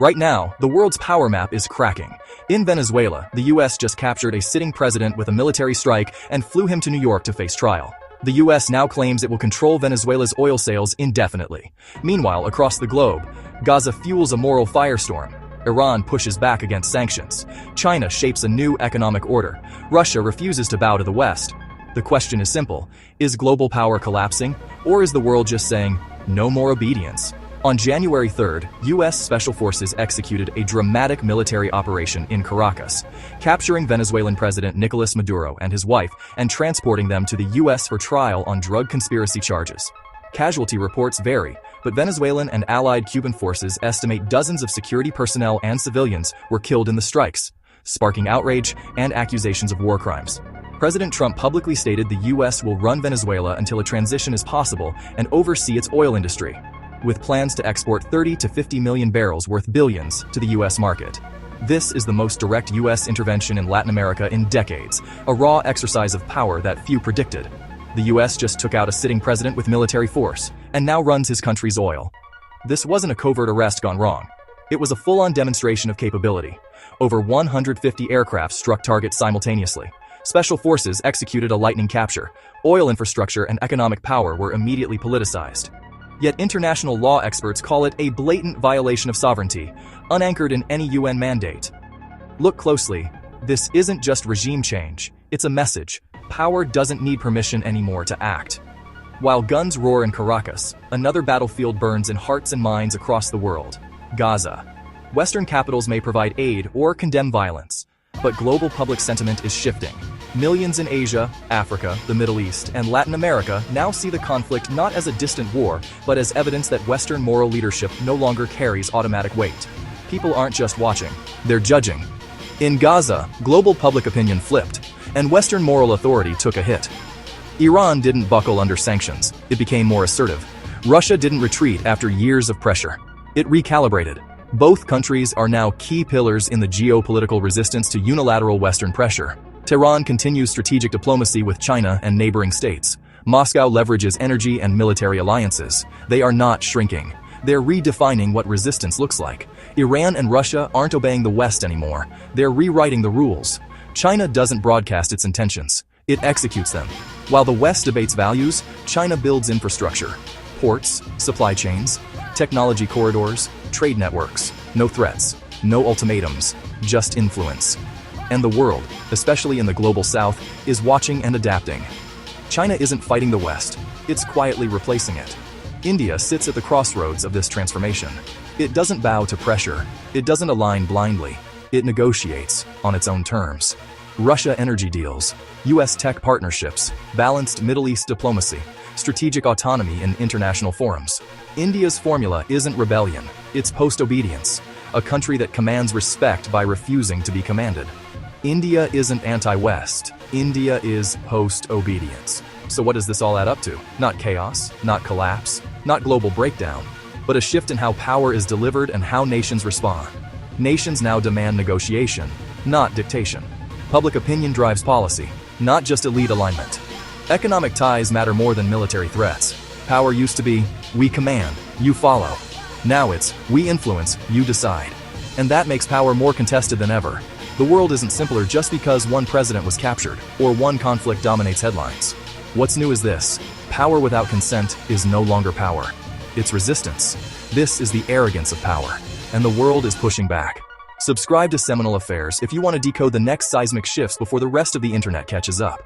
Right now, the world's power map is cracking. In Venezuela, the US just captured a sitting president with a military strike and flew him to New York to face trial. The US now claims it will control Venezuela's oil sales indefinitely. Meanwhile, across the globe, Gaza fuels a moral firestorm. Iran pushes back against sanctions. China shapes a new economic order. Russia refuses to bow to the West. The question is simple: is global power collapsing, or is the world just saying, no more obedience? On January 3rd, U.S. Special Forces executed a dramatic military operation in Caracas, capturing Venezuelan President Nicolas Maduro and his wife and transporting them to the U.S. for trial on drug conspiracy charges. Casualty reports vary, but Venezuelan and allied Cuban forces estimate dozens of security personnel and civilians were killed in the strikes, sparking outrage and accusations of war crimes. President Trump publicly stated the U.S. will run Venezuela until a transition is possible and oversee its oil industry, with plans to export 30 to 50 million barrels worth billions to the U.S. market. This is the most direct U.S. intervention in Latin America in decades, a raw exercise of power that few predicted. The U.S. just took out a sitting president with military force, and now runs his country's oil. This wasn't a covert arrest gone wrong. It was a full-on demonstration of capability. Over 150 aircraft struck targets simultaneously. Special forces executed a lightning capture. Oil infrastructure and economic power were immediately politicized. Yet international law experts call it a blatant violation of sovereignty, unanchored in any UN mandate. Look closely. This isn't just regime change, it's a message. Power doesn't need permission anymore to act. While guns roar in Caracas, another battlefield burns in hearts and minds across the world: Gaza. Western capitals may provide aid or condemn violence, but global public sentiment is shifting. Millions in Asia, Africa, the Middle East, and Latin America now see the conflict not as a distant war, but as evidence that Western moral leadership no longer carries automatic weight. People aren't just watching, they're judging. In Gaza, global public opinion flipped, and Western moral authority took a hit. Iran didn't buckle under sanctions, it became more assertive. Russia didn't retreat after years of pressure. It recalibrated. Both countries are now key pillars in the geopolitical resistance to unilateral Western pressure. Tehran continues strategic diplomacy with China and neighboring states. Moscow leverages energy and military alliances. They are not shrinking. They're redefining what resistance looks like. Iran and Russia aren't obeying the West anymore. They're rewriting the rules. China doesn't broadcast its intentions. It executes them. While the West debates values, China builds infrastructure. Ports, supply chains, technology corridors, trade networks. No threats, no ultimatums, just influence. And the world, especially in the global south, is watching and adapting. China isn't fighting the West, it's quietly replacing it. India sits at the crossroads of this transformation. It doesn't bow to pressure, it doesn't align blindly, it negotiates on its own terms. Russia energy deals, US tech partnerships, balanced Middle East diplomacy, strategic autonomy in international forums. India's formula isn't rebellion, it's post-obedience, a country that commands respect by refusing to be commanded. India isn't anti-West, India is post-obedience. So what does this all add up to? Not chaos, not collapse, not global breakdown, but a shift in how power is delivered and how nations respond. Nations now demand negotiation, not dictation. Public opinion drives policy, not just elite alignment. Economic ties matter more than military threats. Power used to be, we command, you follow. Now it's, we influence, you decide. And that makes power more contested than ever. The world isn't simpler just because one president was captured, or one conflict dominates headlines. What's new is this: power without consent is no longer power. It's resistance. This is the arrogance of power, and the world is pushing back. Subscribe to Seminal Affairs if you want to decode the next seismic shifts before the rest of the internet catches up.